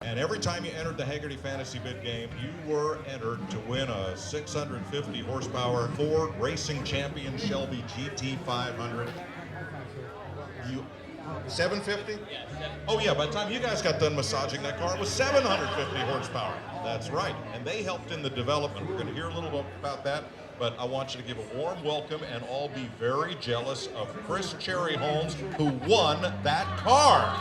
And every time you entered the Hagerty Fantasy Bid game, you were entered to win a 650 horsepower Ford Racing Champion Shelby GT500. 750? Yeah, oh yeah, by the time you guys got done massaging that car, it was 750 horsepower. That's right. And they helped in the development. We're going to hear a little bit about that, but I want you to give a warm welcome and all be very jealous of Chris Cherryholmes, who won that car.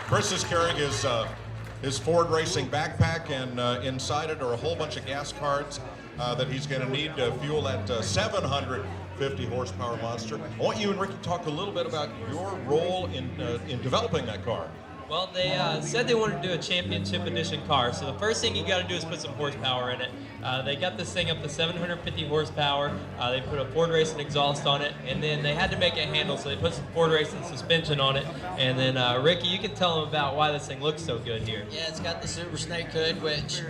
Chris is carrying his Ford Racing backpack, and inside it are a whole bunch of gas cards that he's going to need to fuel that 750 horsepower monster. I want you and Ricky to talk a little bit about your role in developing that car. Well, they said they wanted to do a championship edition car, so the first thing you got to do is put some horsepower in it. They got this thing up to 750 horsepower. They put a Ford Racing exhaust on it, and then they had to make it handle, so they put some Ford Racing suspension on it. And then, Ricky, you can tell them about why this thing looks so good here. Yeah, it's got the Super Snake hood, which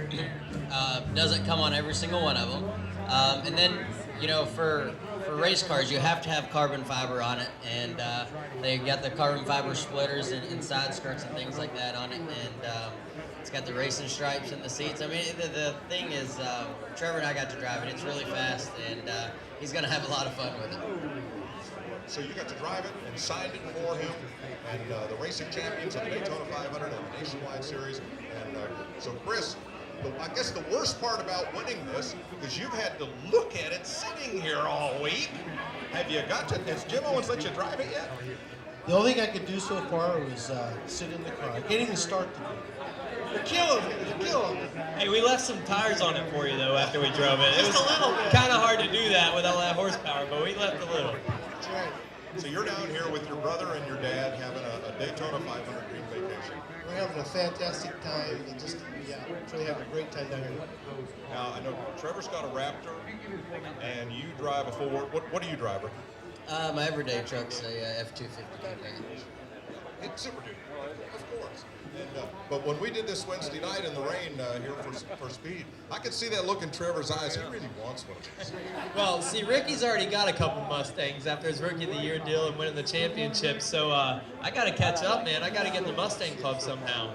doesn't come on every single one of them. And then, you know, for race cars, you have to have carbon fiber on it, and they got the carbon fiber splitters and side skirts and things like that on it, and it's got the racing stripes in the seats. I mean, the thing is, Trevor and I got to drive it. It's really fast, and he's going to have a lot of fun with it. So you got to drive it and signed it for him, and the racing champions of the Daytona 500 and the Nationwide Series. And so Chris, I guess the worst part about winning this is you've had to look at it sitting here all week. Have you got to, has Jim Owens let you drive it yet? The only thing I could do so far was sit in the car. I can't even start the car. You're killing me. You're killing me. Hey, we left some tires on it for you, though, after we drove it. It was Just a little bit. kind of hard to do that with all that horsepower, but we left a little. That's right. So you're down here with your brother and your dad having a Daytona 500 green vacation. We're having a fantastic time. Really having a great time down here. Now, I know Trevor's got a Raptor, and you drive a Ford. What do you drive, Ricky? My everyday truck's a F-250 Coupe. It's Super Duty, of course. And, but when we did this Wednesday night in the rain here for Speed, I could see that look in Trevor's eyes. He really wants one of these. Well, see, Ricky's already got a couple Mustangs after his Rookie of the Year deal and winning the championship, so I got to catch up, man. I got to get in the Mustang Club somehow.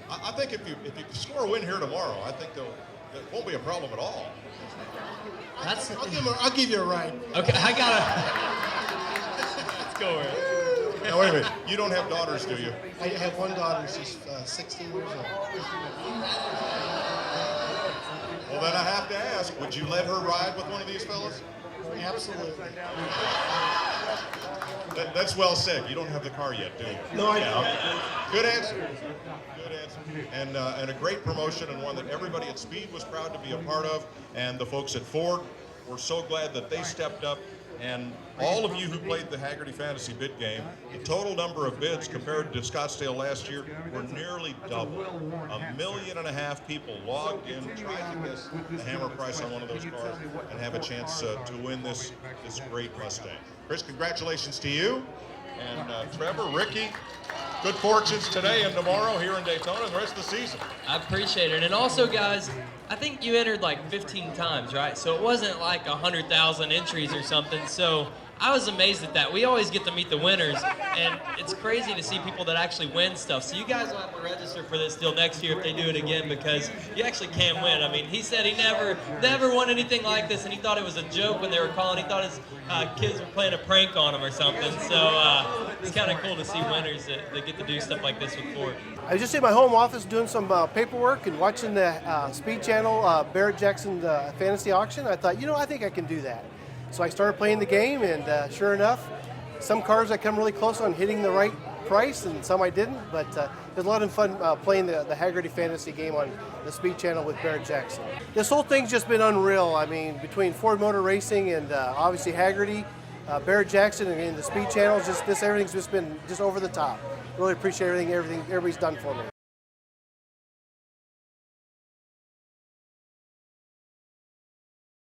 I think if you score a win here tomorrow, I think there won't be a problem at all. I'll give you a ride. Okay, I got to... Let's go, Rick. Now, wait a minute. You don't have daughters, do you? I have one daughter. She's 16 years old. Well, then I have to ask, would you let her ride with one of these fellas? Absolutely. That's well said. You don't have the car yet, do you? No, I don't. Good answer. Good answer. And a great promotion, and one that everybody at Speed was proud to be a part of, and the folks at Ford were so glad that they stepped up. And all of you who played the Hagerty Fantasy Bid game, the total number of bids compared to Scottsdale last year were nearly double. 1.5 million people logged in, tried to guess the hammer price on one of those cars, and have a chance to win this great Mustang. Chris, congratulations to you. And Trevor, Ricky, good fortunes today and tomorrow here in Daytona and the rest of the season. I appreciate it. And also, guys, I think you entered like 15 times, right? So it wasn't like 100,000 entries or something. So I was amazed at that. We always get to meet the winners, and it's crazy to see people that actually win stuff. So you guys will have to register for this deal next year if they do it again, because you actually can win. I mean, he said he never won anything like this, and he thought it was a joke when they were calling. He thought his kids were playing a prank on him or something. So it's kind of cool to see winners that get to do stuff like this with Ford. I was just in my home office doing some paperwork and watching the Speed Channel Barrett Jackson fantasy auction. I thought, I think I can do that. So I started playing the game, and sure enough, some cars I come really close on hitting the right price, and some I didn't. But it was a lot of fun playing the Hagerty fantasy game on the Speed Channel with Barrett Jackson. This whole thing's just been unreal. I mean, between Ford Motor Racing and obviously Hagerty, Barrett Jackson, and the Speed Channel, everything's just been over the top. Really appreciate everything everybody's done for me.